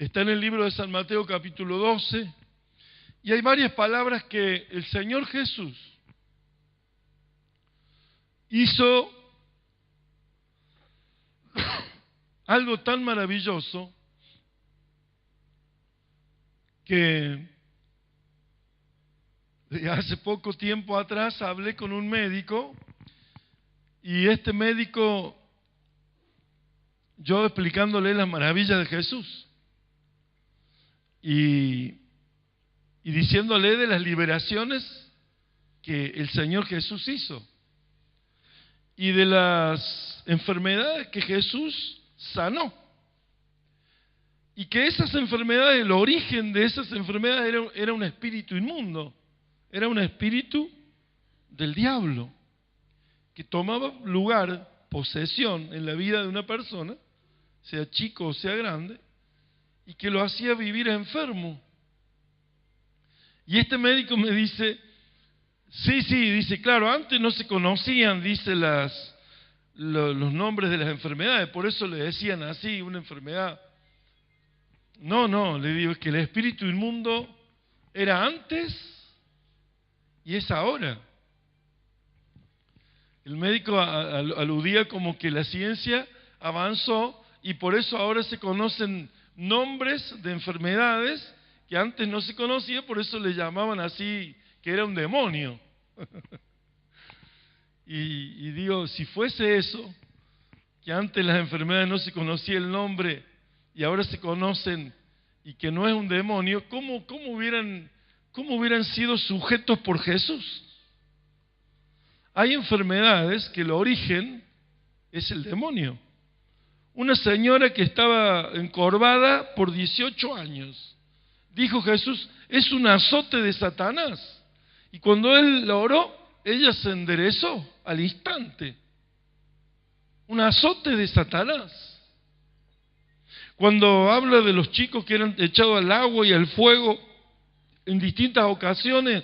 Está en el libro de San Mateo capítulo 12, y hay varias palabras que el Señor Jesús hizo algo tan maravilloso que hace poco tiempo atrás hablé con un médico, y este médico, yo explicándole las maravillas de Jesús y diciéndole de las liberaciones que el Señor Jesús hizo y de las enfermedades que Jesús sanó, y que esas enfermedades, el origen de esas enfermedades era un espíritu inmundo, era un espíritu del diablo que tomaba lugar, posesión en la vida de una persona, sea chico o sea grande, y que lo hacía vivir enfermo. Y este médico me dice, sí, dice, claro, antes no se conocían, dice, los nombres de las enfermedades, por eso le decían así, una enfermedad. No, le digo, es que el espíritu inmundo era antes y es ahora. El médico aludía como que la ciencia avanzó y por eso ahora se conocen nombres de enfermedades que antes no se conocía, por eso le llamaban así, que era un demonio. y digo, si fuese eso, que antes las enfermedades no se conocía el nombre y ahora se conocen y que no es un demonio, ¿cómo hubieran sido sujetos por Jesús? Hay enfermedades que el origen es el demonio. Una señora que estaba encorvada por 18 años, dijo Jesús, es un azote de Satanás. Y cuando él la oró, ella se enderezó al instante. Un azote de Satanás. Cuando habla de los chicos que eran echados al agua y al fuego en distintas ocasiones,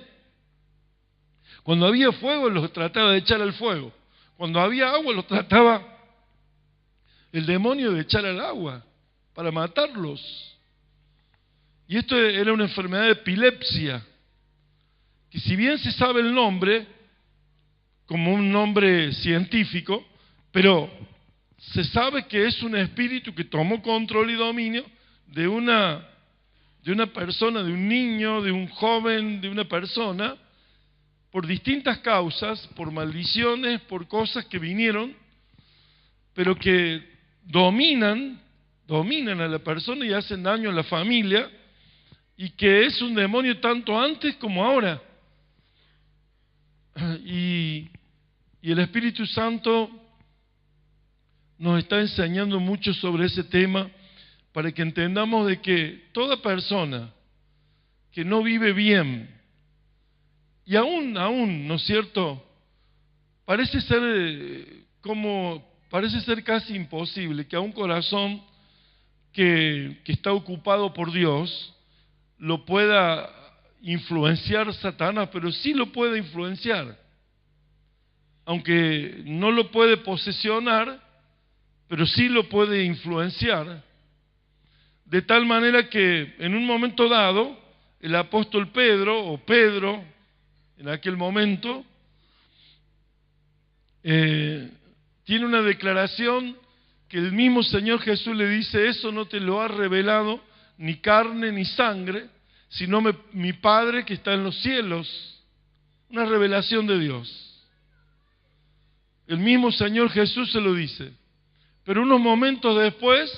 cuando había fuego los trataba de echar al fuego, cuando había agua los trataba el demonio de echar al agua para matarlos. Y esto era una enfermedad de epilepsia, que si bien se sabe el nombre, como un nombre científico, pero se sabe que es un espíritu que tomó control y dominio de una persona, de un niño, de un joven, de una persona, por distintas causas, por maldiciones, por cosas que vinieron, pero que dominan a la persona y hacen daño a la familia, y que es un demonio tanto antes como ahora. Y el Espíritu Santo nos está enseñando mucho sobre ese tema para que entendamos de que toda persona que no vive bien, y aún, ¿no es cierto?, parece ser casi imposible que a un corazón que está ocupado por Dios lo pueda influenciar Satanás, pero sí lo puede influenciar, aunque no lo puede posesionar, pero sí lo puede influenciar, de tal manera que en un momento dado, el apóstol Pedro, en aquel momento, tiene una declaración que el mismo Señor Jesús le dice, eso no te lo ha revelado ni carne ni sangre, sino mi Padre que está en los cielos. Una revelación de Dios. El mismo Señor Jesús se lo dice. Pero unos momentos después,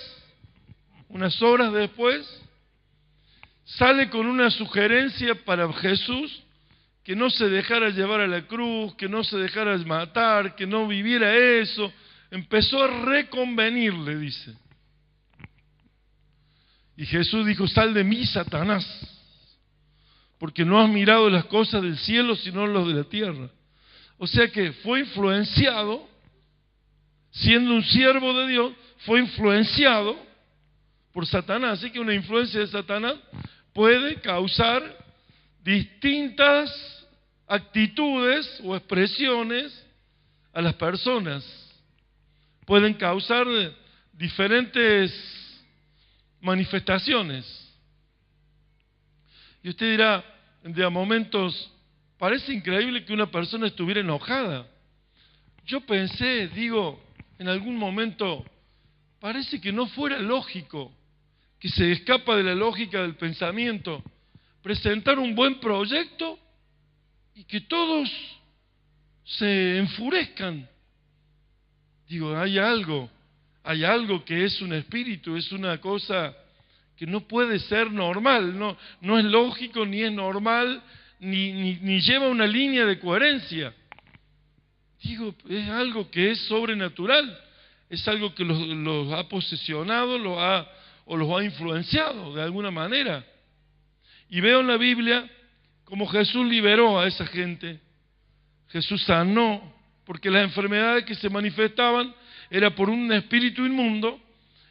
unas horas después, sale con una sugerencia para Jesús, que no se dejara llevar a la cruz, que no se dejara matar, que no viviera eso. Empezó a reconvenirle, dice. Y Jesús dijo, sal de mí, Satanás, porque no has mirado las cosas del cielo, sino las de la tierra. O sea que fue influenciado, siendo un siervo de Dios, fue influenciado por Satanás. Así que una influencia de Satanás puede causar distintas actitudes o expresiones a las personas. Pueden causar diferentes manifestaciones. Y usted dirá, de a momentos, parece increíble que una persona estuviera enojada. Yo pensé, digo, en algún momento, parece que no fuera lógico, que se escapa de la lógica del pensamiento, presentar un buen proyecto y que todos se enfurezcan. Digo, hay algo que es un espíritu, es una cosa que no puede ser normal, no es lógico, ni es normal, ni lleva una línea de coherencia. Digo, es algo que es sobrenatural, es algo que los ha posesionado, o los ha influenciado de alguna manera. Y veo en la Biblia cómo Jesús liberó a esa gente. Jesús sanó, porque las enfermedades que se manifestaban era por un espíritu inmundo,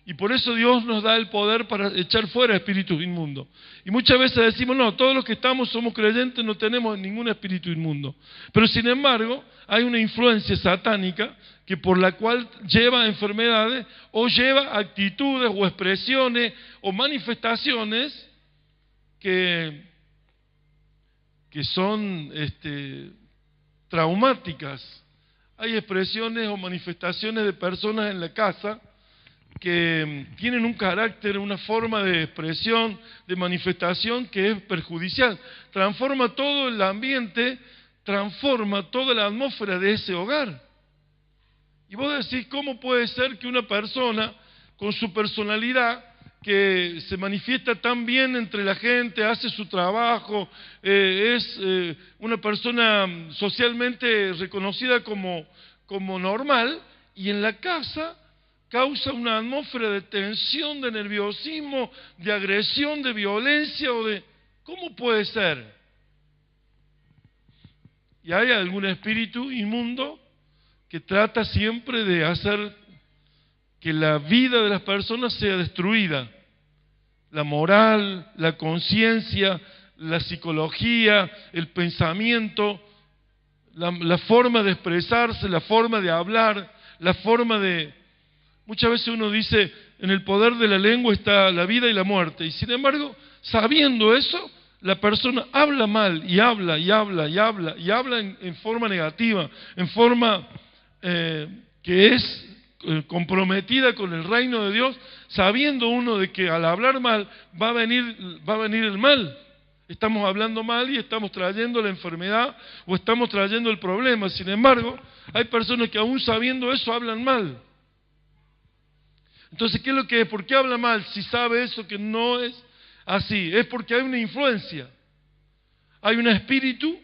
y por eso Dios nos da el poder para echar fuera espíritus inmundos. Y muchas veces decimos, no, todos los que somos creyentes, no tenemos ningún espíritu inmundo. Pero sin embargo, hay una influencia satánica que por la cual lleva enfermedades o lleva actitudes o expresiones o manifestaciones que son traumáticas. Hay expresiones o manifestaciones de personas en la casa que tienen un carácter, una forma de expresión, de manifestación que es perjudicial. Transforma todo el ambiente, transforma toda la atmósfera de ese hogar. Y vos decís, ¿cómo puede ser que una persona con su personalidad, que se manifiesta tan bien entre la gente, hace su trabajo, es una persona socialmente reconocida como normal, y en la casa causa una atmósfera de tensión, de nerviosismo, de agresión, de violencia ¿cómo puede ser? Y hay algún espíritu inmundo que trata siempre de hacer que la vida de las personas sea destruida. La moral, la conciencia, la psicología, el pensamiento, la forma de expresarse, la forma de hablar, la forma de... Muchas veces uno dice, en el poder de la lengua está la vida y la muerte. Y sin embargo, sabiendo eso, la persona habla mal y habla en forma negativa, en forma que es comprometida con el reino de Dios, sabiendo uno de que al hablar mal va a venir el mal. Estamos hablando mal y estamos trayendo la enfermedad o estamos trayendo el problema. Sin embargo, hay personas que aún sabiendo eso hablan mal. Entonces, ¿qué es lo que es? ¿Por qué habla mal si sabe eso que no es así? Es porque hay una influencia. Hay un espíritu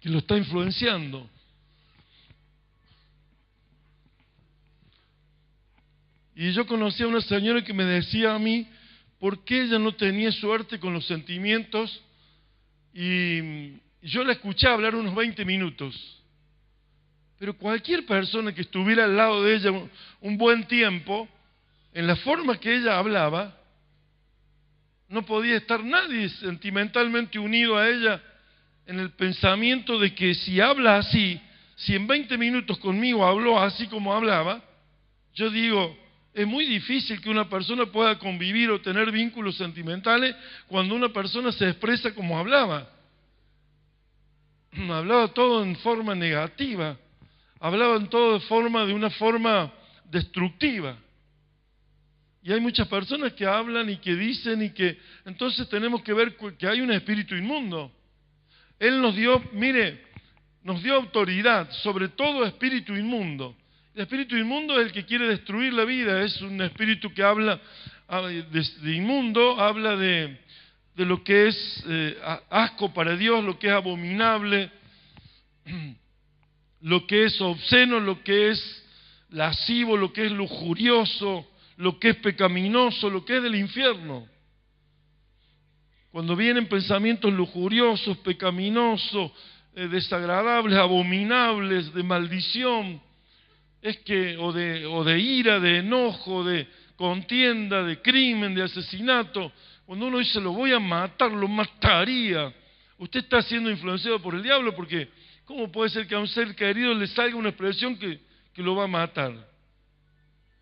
que lo está influenciando. Y yo conocí a una señora que me decía a mí por qué ella no tenía suerte con los sentimientos, y yo la escuché hablar unos 20 minutos. Pero cualquier persona que estuviera al lado de ella un buen tiempo, en la forma que ella hablaba, no podía estar nadie sentimentalmente unido a ella en el pensamiento de que si habla así, si en 20 minutos conmigo habló así como hablaba, yo digo, es muy difícil que una persona pueda convivir o tener vínculos sentimentales cuando una persona se expresa como hablaba. Hablaba todo en forma negativa. Hablaban todo de una forma destructiva. Y hay muchas personas que hablan y que dicen y que... Entonces tenemos que ver que hay un espíritu inmundo. Él nos dio autoridad sobre todo espíritu inmundo. El espíritu inmundo es el que quiere destruir la vida. Es un espíritu que habla de inmundo, habla de lo que es asco para Dios, lo que es abominable, lo que es obsceno, lo que es lascivo, lo que es lujurioso, lo que es pecaminoso, lo que es del infierno. Cuando vienen pensamientos lujuriosos, pecaminosos, desagradables, abominables, de maldición, o de ira, de enojo, de contienda, de crimen, de asesinato, cuando uno dice lo voy a matar, lo mataría, usted está siendo influenciado por el diablo, porque ¿cómo puede ser que a un ser querido le salga una expresión que lo va a matar?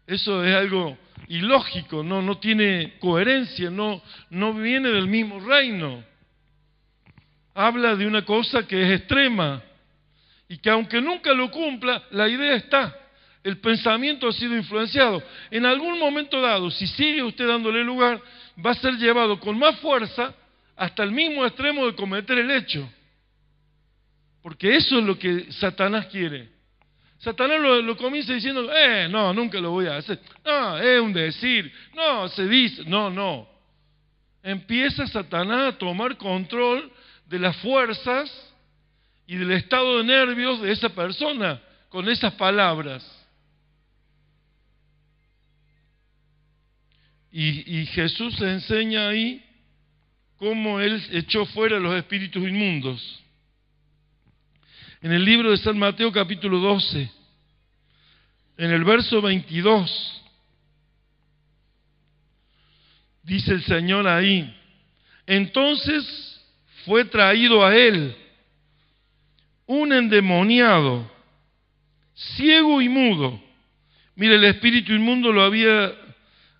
Eso es algo ilógico, no tiene coherencia, no viene del mismo reino. Habla de una cosa que es extrema y que aunque nunca lo cumpla, la idea está. El pensamiento ha sido influenciado. En algún momento dado, si sigue usted dándole lugar, va a ser llevado con más fuerza hasta el mismo extremo de cometer el hecho. Porque eso es lo que Satanás quiere. Satanás lo comienza diciendo, no, nunca lo voy a hacer. No, es un decir. No, se dice. No. Empieza Satanás a tomar control de las fuerzas y del estado de nervios de esa persona con esas palabras. Y Jesús enseña ahí cómo Él echó fuera los espíritus inmundos. En el libro de San Mateo capítulo 12, en el verso 22, dice el Señor ahí, entonces fue traído a Él un endemoniado, ciego y mudo. Mire, el espíritu inmundo lo había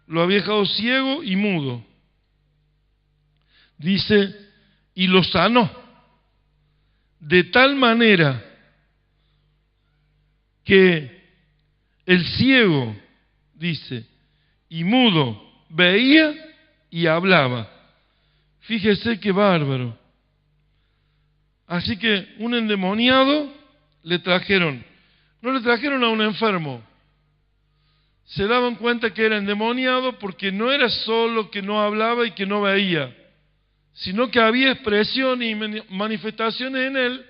dejado ciego y mudo. Dice, y lo sanó. De tal manera que el ciego, dice, y mudo, veía y hablaba. Fíjese qué bárbaro. Así que un endemoniado le trajeron. No le trajeron a un enfermo. Se daban cuenta que era endemoniado porque no era solo que no hablaba y que no veía, sino que había expresiones y manifestaciones en él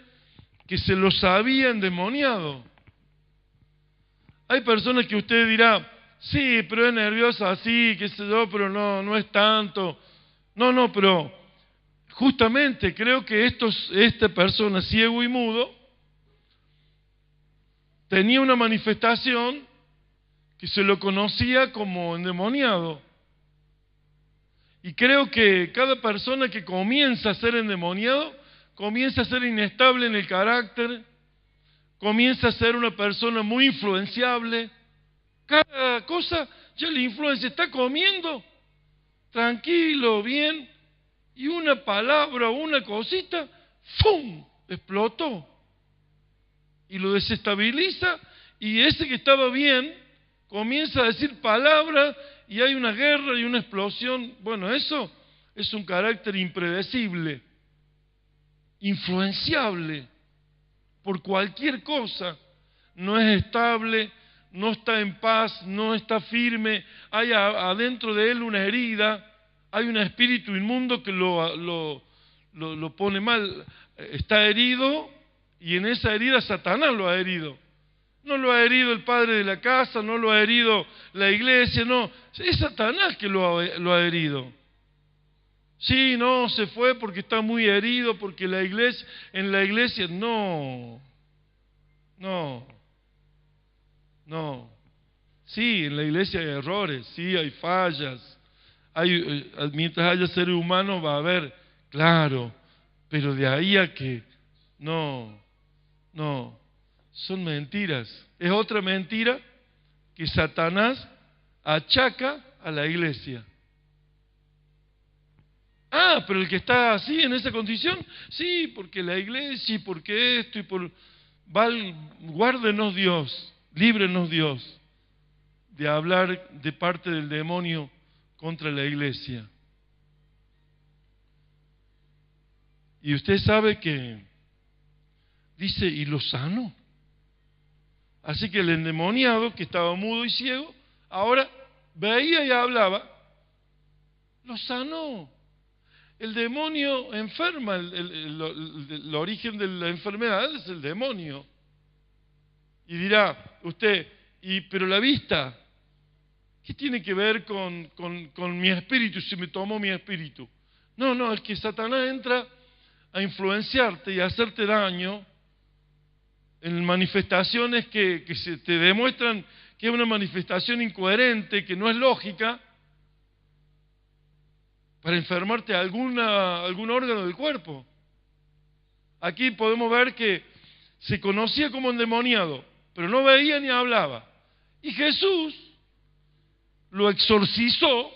que se los había endemoniado. Hay personas que usted dirá, sí, pero es nerviosa, sí, qué sé yo, pero no es tanto. No, pero justamente creo que esta persona ciego y mudo tenía una manifestación que se lo conocía como endemoniado. Y creo que cada persona que comienza a ser endemoniado, comienza a ser inestable en el carácter, comienza a ser una persona muy influenciable. Cada cosa ya le influencia. Está comiendo tranquilo, bien, y una palabra o una cosita, ¡fum!, explotó. Y lo desestabiliza, y ese que estaba bien comienza a decir palabras y hay una guerra y una explosión. Bueno, eso es un carácter impredecible, influenciable por cualquier cosa. No es estable, no está en paz, no está firme. Hay adentro de él una herida, hay un espíritu inmundo que lo pone mal. Está herido y en esa herida Satanás lo ha herido. No lo ha herido el padre de la casa, no lo ha herido la iglesia, no. Es Satanás que lo ha herido. Sí, no, se fue porque está muy herido, porque en la iglesia, no. Sí, en la iglesia hay errores, sí, hay fallas. Mientras haya seres humanos va a haber, claro, pero de ahí a que, no. Son mentiras. Es otra mentira que Satanás achaca a la iglesia. Pero el que está así, en esa condición, sí, porque la iglesia, y porque esto, y por... Guárdenos Dios, líbrenos Dios de hablar de parte del demonio contra la iglesia. Y usted sabe que dice, y lo sanó. Así que el endemoniado, que estaba mudo y ciego, ahora veía y hablaba, lo sanó. El demonio enferma, el origen de la enfermedad es el demonio. Y dirá usted, pero la vista, ¿qué tiene que ver con mi espíritu, si me tomó mi espíritu? No, es que Satanás entra a influenciarte y a hacerte daño en manifestaciones que se te demuestran que es una manifestación incoherente, que no es lógica, para enfermarte algún órgano del cuerpo. Aquí podemos ver que se conocía como endemoniado, pero no veía ni hablaba. Y Jesús lo exorcizó,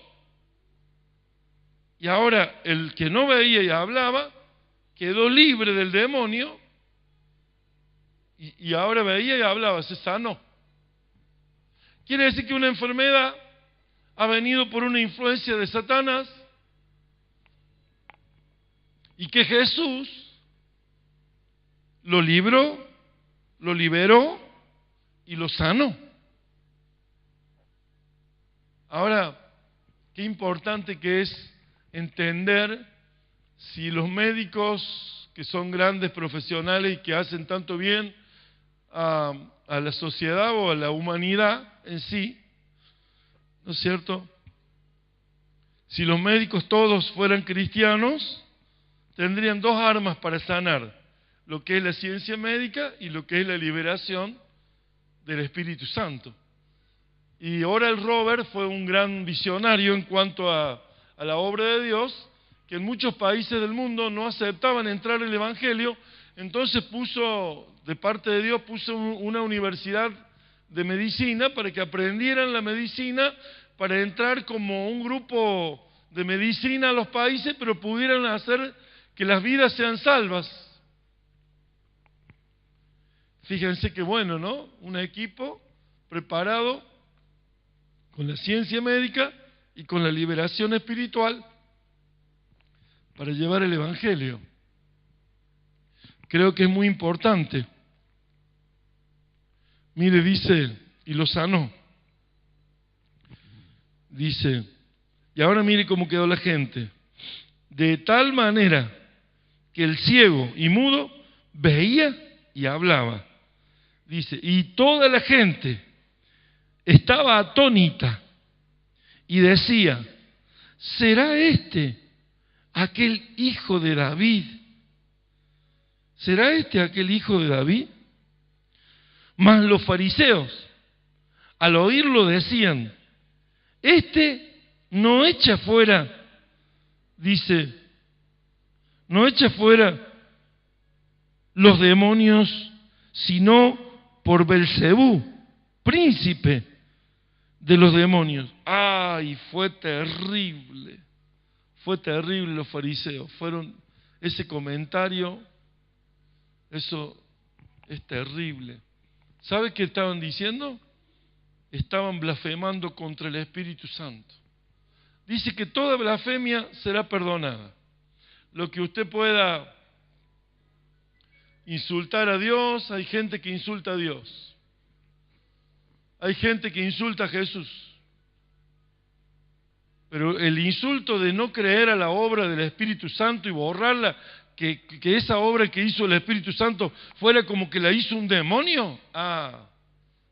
y ahora el que no veía y hablaba quedó libre del demonio, y ahora veía y hablaba, se sanó. Quiere decir que una enfermedad ha venido por una influencia de Satanás, y que Jesús lo libró, lo liberó y lo sanó. Ahora, qué importante que es entender si los médicos que son grandes profesionales y que hacen tanto bien a la sociedad o a la humanidad en sí, ¿no es cierto? Si los médicos todos fueran cristianos, tendrían dos armas para sanar, lo que es la ciencia médica y lo que es la liberación del Espíritu Santo. Y Oral Roberts fue un gran visionario en cuanto a la obra de Dios, que en muchos países del mundo no aceptaban entrar el Evangelio, entonces de parte de Dios puso una universidad de medicina para que aprendieran la medicina, para entrar como un grupo de medicina a los países, pero pudieran hacer que las vidas sean salvas. Fíjense qué bueno, ¿no? Un equipo preparado con la ciencia médica y con la liberación espiritual para llevar el Evangelio. Creo que es muy importante. Mire, dice, y lo sanó. Dice, y ahora mire cómo quedó la gente. De tal manera que el ciego y mudo veía y hablaba. Dice, y toda la gente estaba atónita y decía, ¿será este aquel hijo de David? ¿Será este aquel hijo de David? Mas los fariseos, al oírlo, decían, este no echa fuera, dice, no echa fuera los demonios, sino por Belcebú, príncipe de los demonios. ¡Ay! Fue terrible los fariseos. Ese comentario, eso es terrible. ¿Sabe qué estaban diciendo? Estaban blasfemando contra el Espíritu Santo. Dice que toda blasfemia será perdonada. Lo que usted pueda insultar a Dios, hay gente que insulta a Dios. Hay gente que insulta a Jesús. Pero el insulto de no creer a la obra del Espíritu Santo y borrarla, que esa obra que hizo el Espíritu Santo fuera como que la hizo un demonio,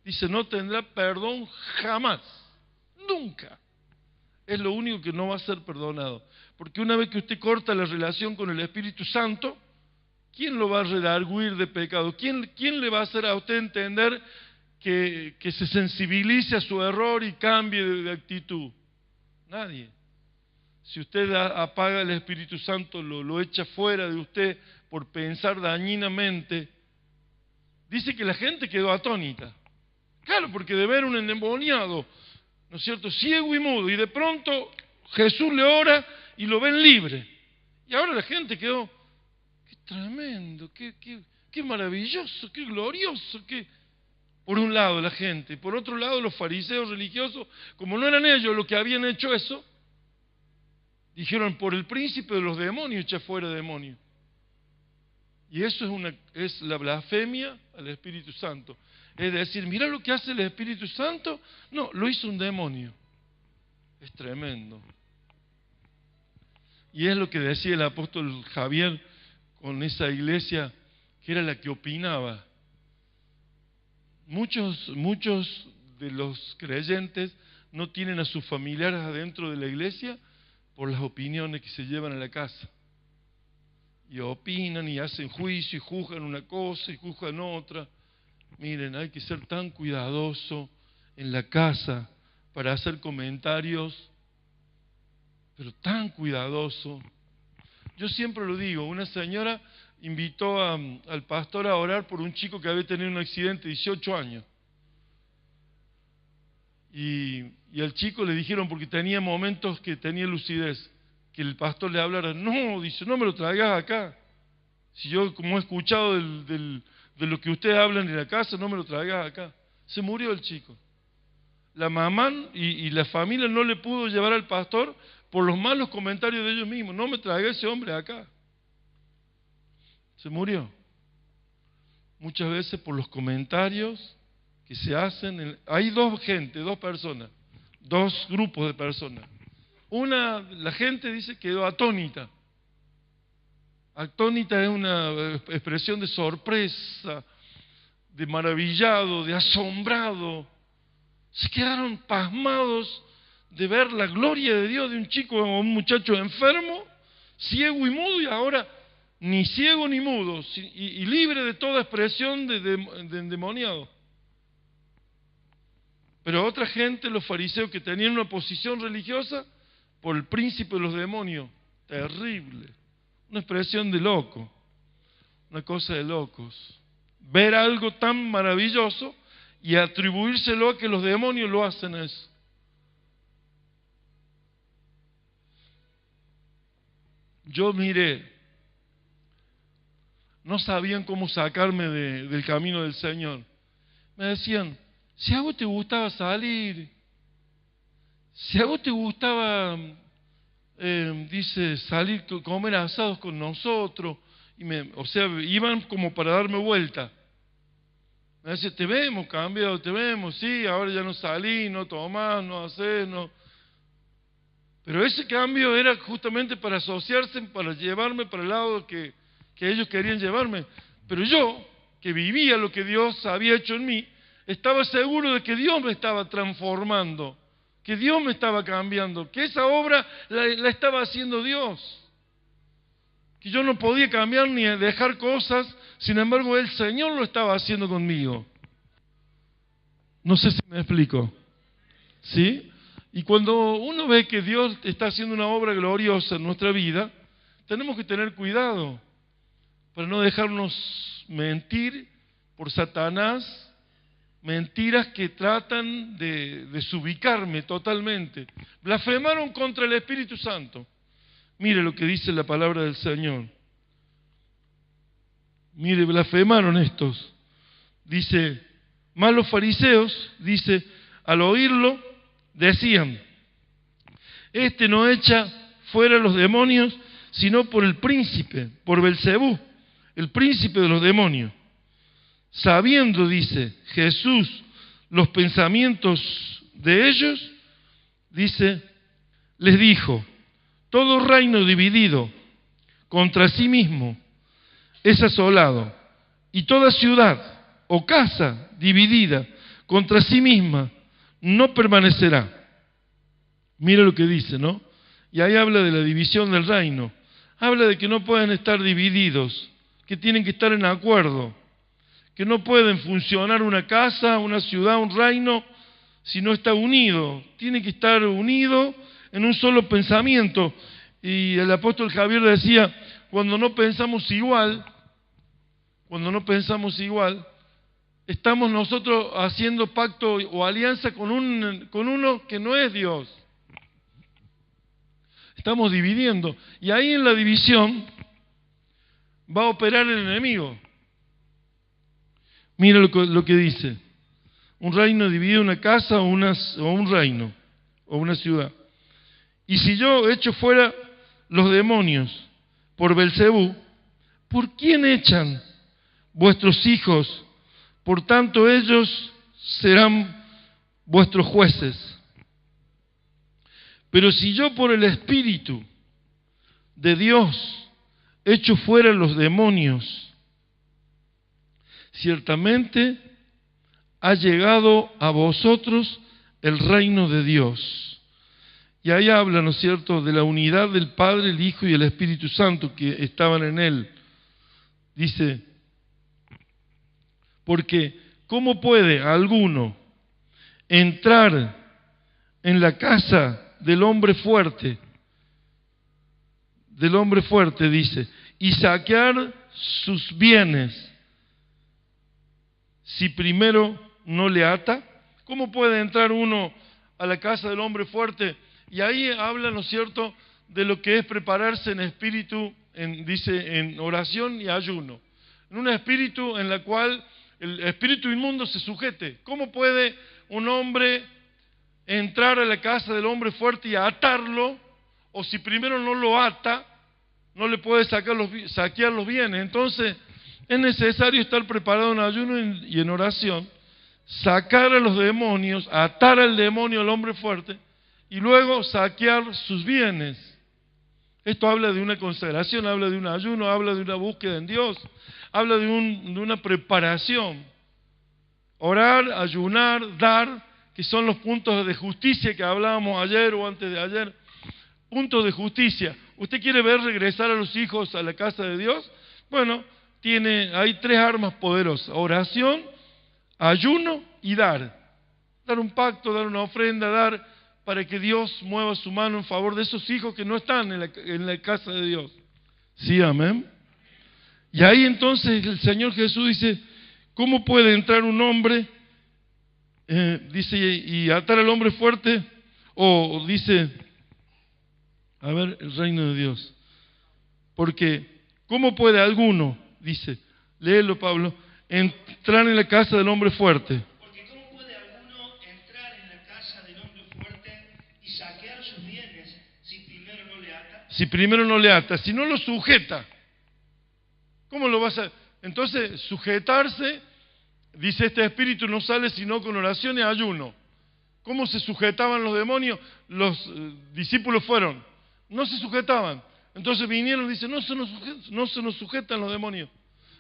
dice, no tendrá perdón jamás, nunca. Es lo único que no va a ser perdonado. Porque una vez que usted corta la relación con el Espíritu Santo, ¿quién lo va a redarguir de pecado? ¿Quién le va a hacer a usted entender que se sensibilice a su error y cambie de actitud? Nadie. Si usted apaga el Espíritu Santo, lo echa fuera de usted por pensar dañinamente, dice que la gente quedó atónita. Claro, porque de ver un endemoniado, ¿no es cierto?, ciego y mudo, y de pronto Jesús le ora y lo ven libre. Y ahora la gente quedó, qué tremendo, qué maravilloso, qué glorioso, por un lado la gente, por otro lado los fariseos religiosos, como no eran ellos los que habían hecho eso, dijeron, por el príncipe de los demonios echa fuera demonios. Y eso es la blasfemia al Espíritu Santo. Es decir, mira lo que hace el Espíritu Santo. No, lo hizo un demonio. Es tremendo. Y es lo que decía el apóstol Javier con esa iglesia que era la que opinaba. Muchos de los creyentes no tienen a sus familiares adentro de la iglesia por las opiniones que se llevan a la casa. Y opinan y hacen juicio y juzgan una cosa y juzgan otra. Miren, hay que ser tan cuidadoso en la casa para hacer comentarios, pero tan cuidadoso. Yo siempre lo digo, una señora invitó al pastor a orar por un chico que había tenido un accidente de 18 años. y al chico le dijeron, porque tenía momentos que tenía lucidez, que el pastor le hablara. No, dice, no me lo traigas acá. Si yo, como he escuchado de lo que ustedes hablan en la casa, no me lo traigas acá. Se murió el chico. La mamá y la familia no le pudo llevar al pastor por los malos comentarios de ellos mismos. No me traigas ese hombre acá. Se murió. Muchas veces por los comentarios que se hacen. Hay dos personas, dos grupos de personas. La gente dice quedó atónita. Atónita es una expresión de sorpresa, de maravillado, de asombrado. Se quedaron pasmados de ver la gloria de Dios de un chico o un muchacho enfermo, ciego y mudo, y ahora ni ciego ni mudo, y libre de toda expresión de endemoniado. Pero otra gente, los fariseos, que tenían una posición religiosa, por el príncipe de los demonios, terrible, una expresión de loco, una cosa de locos. Ver algo tan maravilloso y atribuírselo a que los demonios lo hacen eso. Yo miré, no sabían cómo sacarme del camino del Señor. Me decían, si a vos te gustaba salir, si a vos te gustaba, dice, salir, comer asados con nosotros, o sea, iban como para darme vuelta. Me decían, te vemos cambiado, te vemos, sí, ahora ya no salís, no tomás, no hacés, no. Pero ese cambio era justamente para asociarse, para llevarme para el lado que ellos querían llevarme. Pero yo, que vivía lo que Dios había hecho en mí, estaba seguro de que Dios me estaba transformando, que Dios me estaba cambiando, que esa obra la estaba haciendo Dios. Que yo no podía cambiar ni dejar cosas, sin embargo el Señor lo estaba haciendo conmigo. No sé si me explico. ¿Sí? Y cuando uno ve que Dios está haciendo una obra gloriosa en nuestra vida, tenemos que tener cuidado para no dejarnos mentir por Satanás, mentiras que tratan de desubicarme totalmente. Blasfemaron contra el Espíritu Santo. Mire lo que dice la palabra del Señor. Mire, blasfemaron estos. Dice, más los fariseos, dice, al oírlo, decían, este no echa fuera los demonios, sino por el príncipe, por Belcebú, el príncipe de los demonios. Sabiendo, dice Jesús, los pensamientos de ellos, dice, les dijo, todo reino dividido contra sí mismo es asolado, y toda ciudad o casa dividida contra sí misma no permanecerá. Mira lo que dice, ¿no? Y ahí habla de la división del reino. Habla de que no pueden estar divididos, que tienen que estar en acuerdo, que no pueden funcionar una casa, una ciudad, un reino, si no está unido. Tiene que estar unido en un solo pensamiento. Y el apóstol Javier decía, cuando no pensamos igual, estamos nosotros haciendo pacto o alianza con uno que no es Dios. Estamos dividiendo. Y ahí en la división va a operar el enemigo. Mira lo que dice. Un reino dividido, una casa o un reino, o una ciudad. Y si yo echo fuera los demonios por Belcebú, ¿por quién echan vuestros hijos? Por tanto ellos serán vuestros jueces. Pero si yo por el Espíritu de Dios echo fuera los demonios, ciertamente ha llegado a vosotros el reino de Dios. Y ahí habla, ¿no es cierto?, de la unidad del Padre, el Hijo y el Espíritu Santo que estaban en él. Dice, porque ¿cómo puede alguno entrar en la casa del hombre fuerte, dice, y saquear sus bienes si primero no le ata? ¿Cómo puede entrar uno a la casa del hombre fuerte. Y ahí habla, ¿no es cierto?, de lo que es prepararse en espíritu, dice, en oración y ayuno. En un espíritu en la cual el espíritu inmundo se sujete. ¿Cómo puede un hombre entrar a la casa del hombre fuerte y atarlo? O si primero no lo ata, no le puede saquear los bienes. Entonces, es necesario estar preparado en ayuno y en oración, sacar a los demonios, atar al demonio al hombre fuerte, y luego saquear sus bienes. Esto habla de una consagración, habla de un ayuno, habla de una búsqueda en Dios, habla de una preparación. Orar, ayunar, dar, que son los puntos de justicia que hablábamos ayer o antes de ayer. Puntos de justicia. ¿Usted quiere ver regresar a los hijos a la casa de Dios? Bueno, hay 3 armas poderosas: oración, ayuno y dar. Dar un pacto, dar una ofrenda, dar para que Dios mueva su mano en favor de esos hijos que no están en la casa de Dios. Sí, amén. Y ahí entonces el Señor Jesús dice, ¿cómo puede entrar un hombre, dice, y atar al hombre fuerte? O dice, a ver, el reino de Dios. Porque, ¿cómo puede alguno, dice, léelo Pablo, entrar en la casa del hombre fuerte? Porque ¿cómo puede alguno entrar en la casa del hombre fuerte y saquear sus bienes si primero no le ata? Si primero no le ata, si no lo sujeta, ¿cómo lo vas a...? Entonces, sujetarse, dice, este espíritu no sale sino con oración y ayuno. ¿Cómo se sujetaban los demonios? Los discípulos fueron, no se sujetaban. Entonces vinieron y dicen, no se nos sujetan los demonios.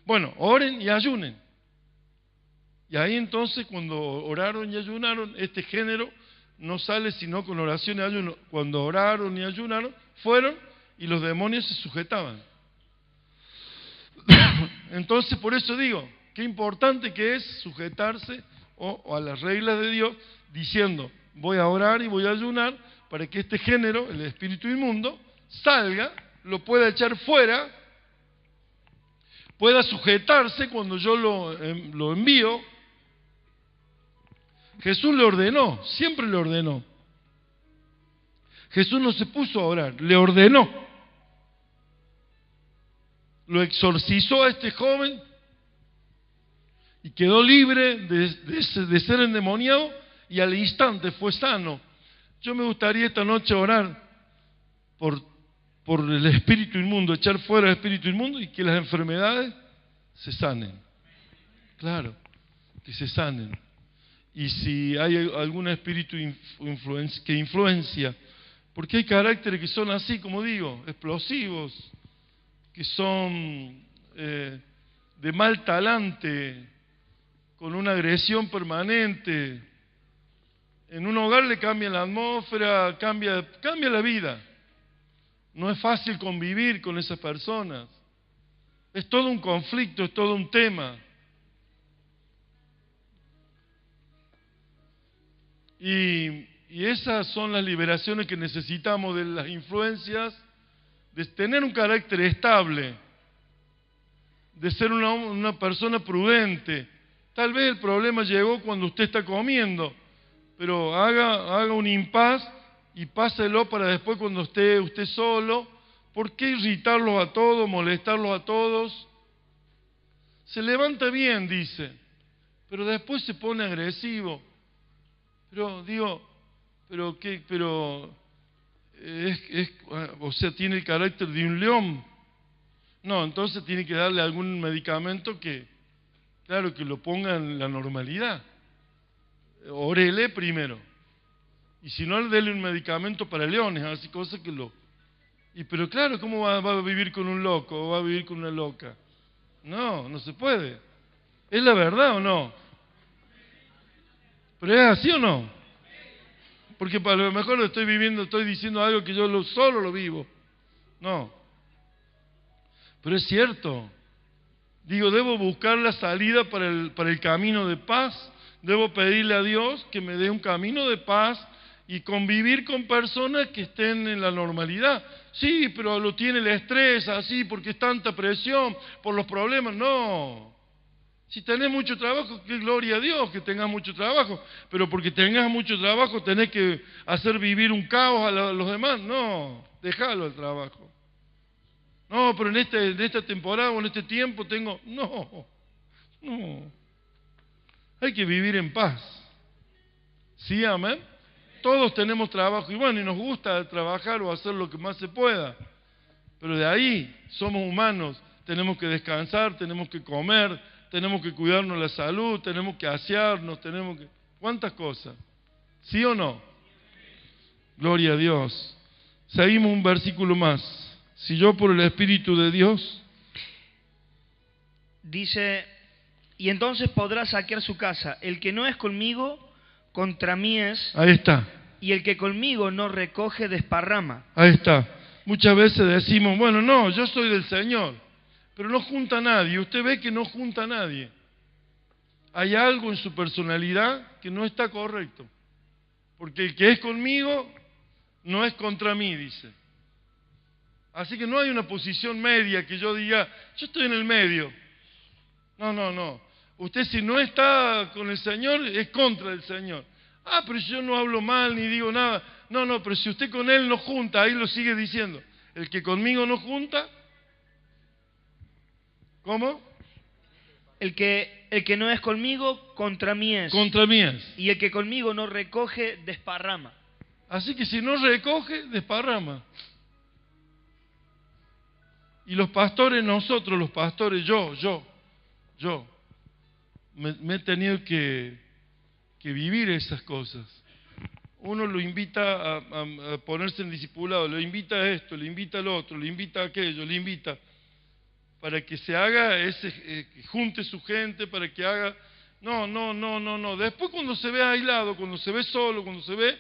Bueno, oren y ayunen. Y ahí entonces, cuando oraron y ayunaron, este género no sale sino con oración y ayuno. Cuando oraron y ayunaron, fueron y los demonios se sujetaban. Entonces, por eso digo, qué importante que es sujetarse a las reglas de Dios, diciendo, voy a orar y voy a ayunar para que este género, el espíritu inmundo, salga, lo pueda echar fuera, pueda sujetarse cuando yo lo envío. Jesús le ordenó, siempre le ordenó. Jesús no se puso a orar, le ordenó. Lo exorcizó a este joven y quedó libre de ser endemoniado y al instante fue sano. Yo me gustaría esta noche orar por el espíritu inmundo, echar fuera el espíritu inmundo y que las enfermedades se sanen. Claro, que se sanen. Y si hay algún espíritu que influencia, porque hay caracteres que son así, como digo, explosivos, que son de mal talante, con una agresión permanente. En un hogar le cambia la atmósfera, cambia la vida. No es fácil convivir con esas personas. Es todo un conflicto, es todo un tema. Y esas son las liberaciones que necesitamos de las influencias, de tener un carácter estable, de ser una persona prudente. Tal vez el problema llegó cuando usted está comiendo, pero haga un impas y páselo para después cuando esté usted solo. ¿Por qué irritarlos a todos, molestarlos a todos? Se levanta bien, dice, pero después se pone agresivo. Pero digo, o sea, tiene el carácter de un león. No, entonces tiene que darle algún medicamento que, claro, que lo ponga en la normalidad. Órele primero. Y si no, dele un medicamento para leones, así cosas que lo... pero claro, ¿cómo va a vivir con un loco o va a vivir con una loca? No se puede. ¿Es la verdad o no? ¿Pero es así o no? Porque a lo mejor estoy diciendo algo que yo solo lo vivo. No. Pero es cierto. Digo, debo buscar la salida para el camino de paz. Debo pedirle a Dios que me dé un camino de paz y convivir con personas que estén en la normalidad. Sí, pero lo tiene el estrés, así, porque es tanta presión por los problemas. No. Si tenés mucho trabajo, qué gloria a Dios que tengas mucho trabajo, pero porque tengas mucho trabajo tenés que hacer vivir un caos a los demás. No, déjalo el trabajo. No, pero en esta temporada o en este tiempo tengo... No. Hay que vivir en paz. ¿Sí, amén? Todos tenemos trabajo y bueno, y nos gusta trabajar o hacer lo que más se pueda. Pero de ahí somos humanos, tenemos que descansar, tenemos que comer, tenemos que cuidarnos la salud, tenemos que asearnos, tenemos que... ¿Cuántas cosas? ¿Sí o no? Gloria a Dios. Seguimos un versículo más. Si yo por el Espíritu de Dios... Dice, y entonces podrá saquear su casa. El que no es conmigo, contra mí es. Ahí está. Y el que conmigo no recoge, desparrama. Ahí está. Muchas veces decimos, bueno, no, yo soy del Señor, pero no junta a nadie. Usted ve que no junta a nadie. Hay algo en su personalidad que no está correcto. Porque el que es conmigo no es contra mí, dice. Así que no hay una posición media que yo diga, yo estoy en el medio. No. Usted si no está con el Señor, es contra el Señor. Ah, pero yo no hablo mal ni digo nada. No, pero si usted con Él no junta, ahí lo sigue diciendo. El que conmigo no junta, ¿cómo? El que no es conmigo, contra mí es. Contra mí es. Y el que conmigo no recoge, desparrama. Así que si no recoge, desparrama. Y los pastores, nosotros, los pastores, yo, me he tenido que vivir esas cosas. Uno lo invita a ponerse en discipulado, le invita a esto, le invita al otro, le invita a aquello, le invita para que se haga que junte su gente, para que haga... No. Después cuando se ve aislado, cuando se ve solo, cuando se ve...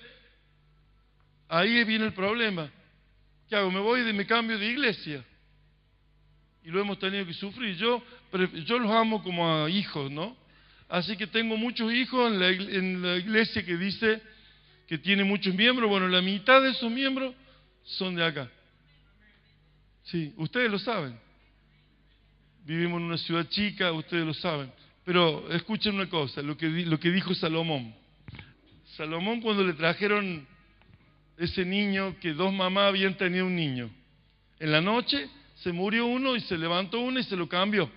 Ahí viene el problema. ¿Qué hago? Me cambio de iglesia. Y lo hemos tenido que sufrir. Yo los amo como a hijos, ¿no? Así que tengo muchos hijos en la iglesia que dice que tiene muchos miembros. Bueno, la mitad de esos miembros son de acá. Sí, ustedes lo saben. Vivimos en una ciudad chica, ustedes lo saben. Pero escuchen una cosa, lo que dijo Salomón. Salomón cuando le trajeron ese niño, que dos mamás habían tenido un niño. En la noche se murió uno y se levantó uno y se lo cambió.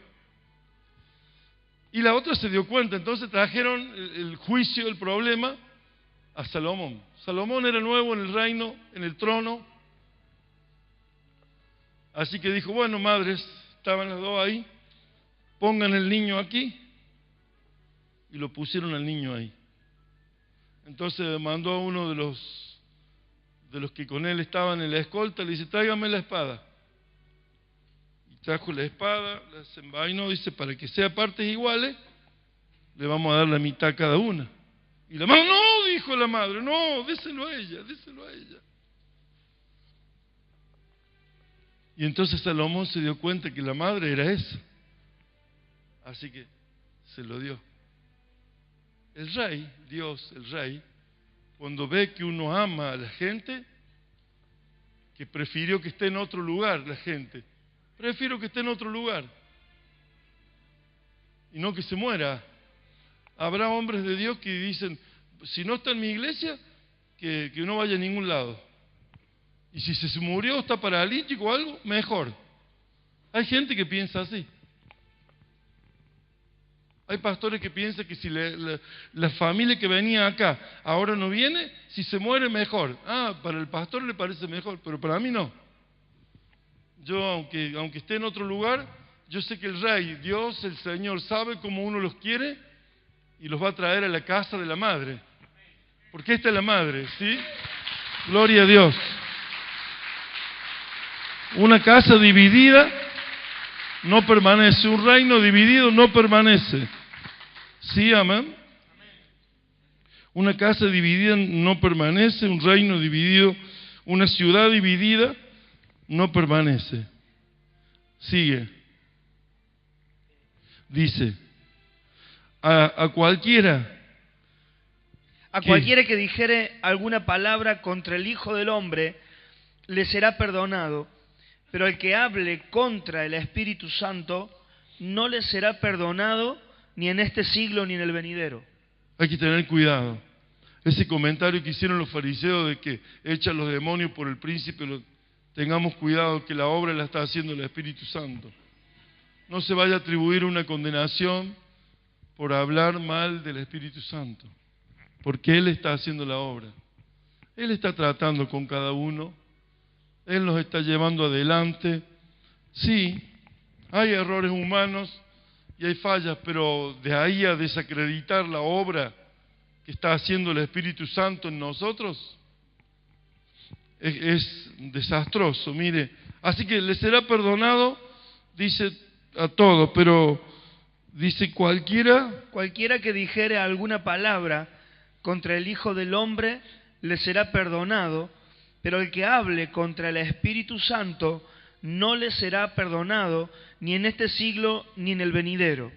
Y la otra se dio cuenta, entonces trajeron el juicio, el problema a Salomón. Salomón era nuevo en el reino, en el trono. Así que dijo, bueno, madres, estaban las dos ahí, pongan el niño aquí. Y lo pusieron al niño ahí. Entonces mandó a uno de los que con él estaban en la escolta, le dice, tráigame la espada. Y trajo la espada, la desenvainó, dice, para que sea partes iguales, le vamos a dar la mitad a cada una. Y la madre, no, dijo la madre, no, déselo a ella. Y entonces Salomón se dio cuenta que la madre era esa. Así que se lo dio. El rey, Dios, el rey, cuando ve que uno ama a la gente, que prefirió que esté en otro lugar la gente, prefiero que esté en otro lugar y no que se muera. Habrá hombres de Dios que dicen, si no está en mi iglesia, que no vaya a ningún lado. Y si se murió, está paralítico o algo, mejor. Hay gente que piensa así. Hay pastores que piensan que si la familia que venía acá ahora no viene, si se muere mejor. Para el pastor le parece mejor, pero para mí no. Yo, aunque esté en otro lugar, yo sé que el Rey, Dios, el Señor, sabe cómo uno los quiere y los va a traer a la casa de la madre. Porque esta es la madre, ¿sí? Gloria a Dios. Una casa dividida no permanece, un reino dividido no permanece. ¿Sí, amén? Una casa dividida no permanece, un reino dividido, una ciudad dividida no permanece. Sigue. Dice, a cualquiera que dijere alguna palabra contra el Hijo del Hombre, le será perdonado, pero el que hable contra el Espíritu Santo, no le será perdonado, ni en este siglo, ni en el venidero. Hay que tener cuidado. Ese comentario que hicieron los fariseos de que echan los demonios por el príncipe, tengamos cuidado que la obra la está haciendo el Espíritu Santo. No se vaya a atribuir una condenación por hablar mal del Espíritu Santo, porque Él está haciendo la obra. Él está tratando con cada uno, Él nos está llevando adelante. Sí, hay errores humanos y hay fallas, pero de ahí a desacreditar la obra que está haciendo el Espíritu Santo en nosotros, es desastroso, mire. Así que le será perdonado, dice a todo, pero dice cualquiera que dijere alguna palabra contra el Hijo del Hombre le será perdonado, pero el que hable contra el Espíritu Santo no le será perdonado ni en este siglo ni en el venidero.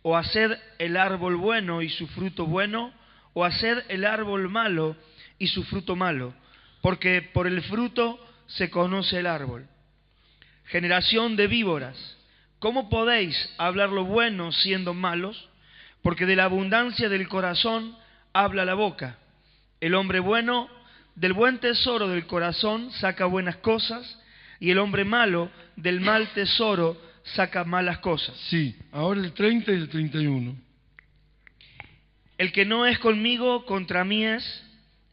O haced el árbol bueno y su fruto bueno, o haced el árbol malo y su fruto malo, porque por el fruto se conoce el árbol. Generación de víboras, ¿cómo podéis hablar lo bueno siendo malos? Porque de la abundancia del corazón habla la boca. El hombre bueno del buen tesoro del corazón saca buenas cosas, y el hombre malo del mal tesoro saca malas cosas. Sí, ahora el 30 y el 31. El que no es conmigo, contra mí es,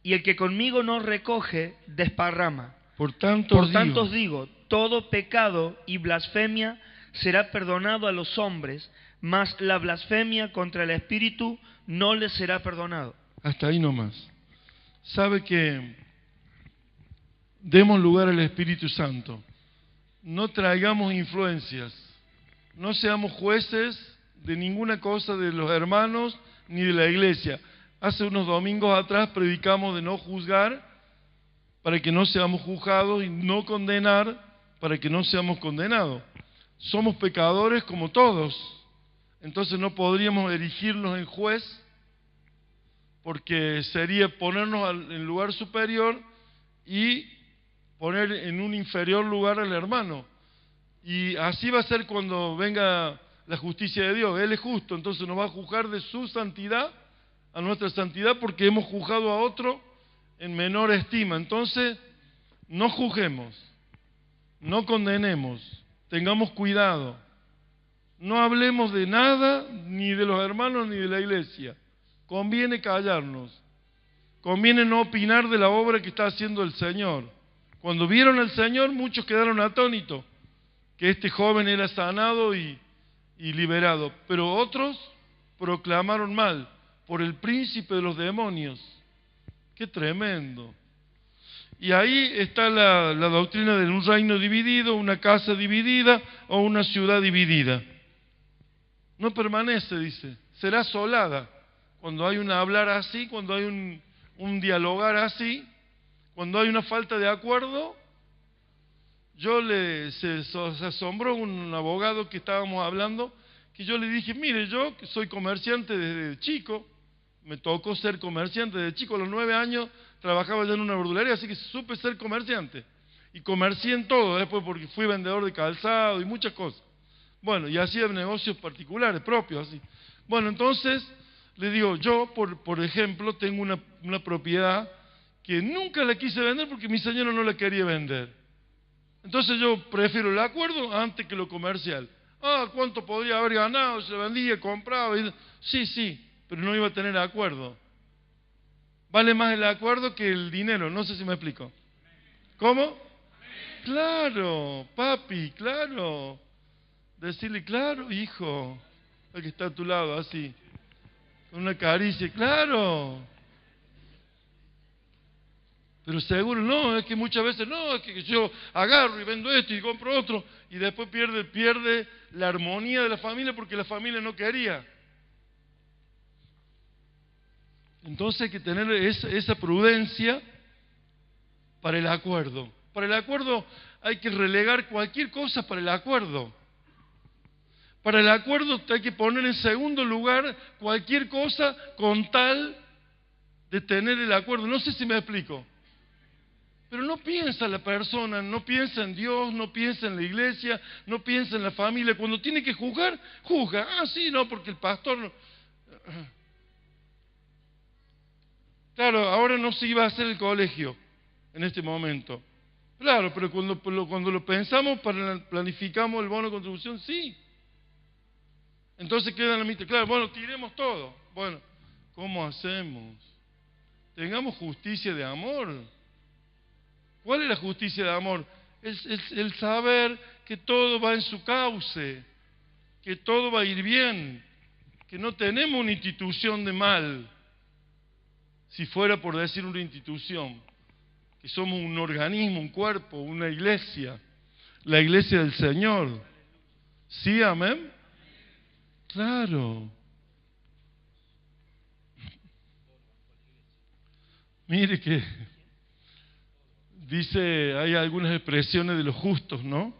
y el que conmigo no recoge, desparrama. Por tanto os digo, todo pecado y blasfemia será perdonado a los hombres, mas la blasfemia contra el Espíritu no les será perdonado. Hasta ahí nomás. Sabe que demos lugar al Espíritu Santo. No traigamos influencias. No seamos jueces de ninguna cosa de los hermanos ni de la iglesia. Hace unos domingos atrás predicamos de no juzgar para que no seamos juzgados y no condenar para que no seamos condenados. Somos pecadores como todos. Entonces no podríamos erigirnos en juez porque sería ponernos en lugar superior y poner en un inferior lugar al hermano. Y así va a ser cuando venga la justicia de Dios. Él es justo, entonces nos va a juzgar de su santidad a nuestra santidad porque hemos juzgado a otro en menor estima. Entonces, no juzguemos, no condenemos, tengamos cuidado. No hablemos de nada, ni de los hermanos, ni de la iglesia. Conviene callarnos. Conviene no opinar de la obra que está haciendo el Señor. Cuando vieron al Señor, muchos quedaron atónitos, que este joven era sanado y liberado. Pero otros proclamaron mal, por el príncipe de los demonios. ¡Qué tremendo! Y ahí está la doctrina de un reino dividido, una casa dividida o una ciudad dividida. No permanece, dice, será asolada. Cuando hay un hablar así, cuando hay un dialogar así, cuando hay una falta de acuerdo. Se asombró un abogado que estábamos hablando, que yo le dije, mire, yo que soy comerciante desde chico, me tocó ser comerciante desde chico, a los 9 años trabajaba ya en una verdulería, así que supe ser comerciante. Y comercié en todo, después porque fui vendedor de calzado y muchas cosas. Bueno, y hacía negocios particulares, propios, así. Bueno, entonces, le digo, yo, por ejemplo, tengo una propiedad que nunca la quise vender porque mi señora no la quería vender. Entonces yo prefiero el acuerdo antes que lo comercial. ¿Cuánto podría haber ganado? Se vendía, compraba. Sí, pero no iba a tener acuerdo. Vale más el acuerdo que el dinero, no sé si me explico. ¿Cómo? Claro, papi, claro. Decirle, claro, hijo, el que está a tu lado, así, con una caricia, claro. Pero seguro no, es que muchas veces no, es que yo agarro y vendo esto y compro otro y después pierde la armonía de la familia porque la familia no quería. Entonces hay que tener esa prudencia para el acuerdo. Para el acuerdo hay que relegar cualquier cosa para el acuerdo. Para el acuerdo hay que poner en segundo lugar cualquier cosa con tal de tener el acuerdo. No sé si me explico. Pero no piensa la persona, no piensa en Dios, no piensa en la iglesia, no piensa en la familia. Cuando tiene que juzgar, juzga. Ah, sí, no, porque el pastor no. Claro, ahora no se iba a hacer el colegio en este momento. Claro, pero cuando lo pensamos, planificamos el bono de contribución, sí. Entonces queda en la mitad. Claro, bueno, tiremos todo. Bueno, ¿cómo hacemos? Tengamos justicia de amor. ¿Cuál es la justicia de amor? El saber que todo va en su cauce, que todo va a ir bien, que no tenemos una institución de mal, si fuera por decir una institución, que somos un organismo, un cuerpo, una iglesia, la iglesia del Señor. ¿Sí, amén? Claro. Mire que dice, hay algunas expresiones de los justos, ¿no?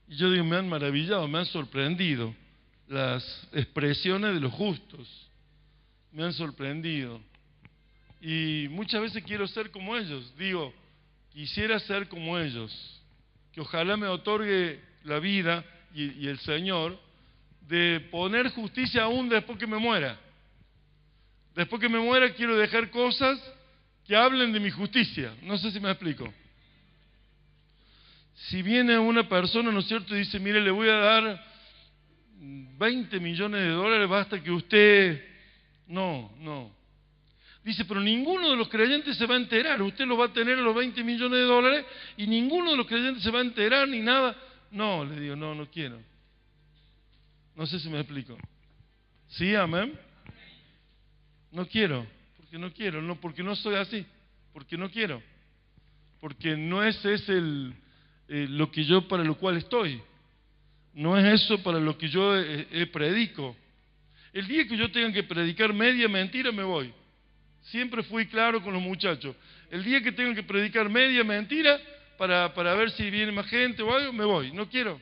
Y yo digo, me han maravillado, me han sorprendido las expresiones de los justos. Me han sorprendido. Y muchas veces quiero ser como ellos. Digo, quisiera ser como ellos. Que ojalá me otorgue la vida y el Señor de poner justicia aún después que me muera. Después que me muera quiero dejar cosas que hablen de mi justicia. No sé si me explico. Si viene una persona, ¿no es cierto?, y dice, mire, le voy a dar 20 millones de dólares, basta que usted... No. Dice, pero ninguno de los creyentes se va a enterar. Usted lo va a tener los 20 millones de dólares y ninguno de los creyentes se va a enterar ni nada. No, le digo, no quiero. No sé si me explico. ¿Sí, amén? No quiero, porque no soy así, porque no quiero. Porque no es ese lo que yo para lo cual estoy. No es eso para lo que yo predico. El día que yo tenga que predicar media mentira me voy. Siempre fui claro con los muchachos. El día que tenga que predicar media mentira para ver si viene más gente o algo, me voy. No quiero.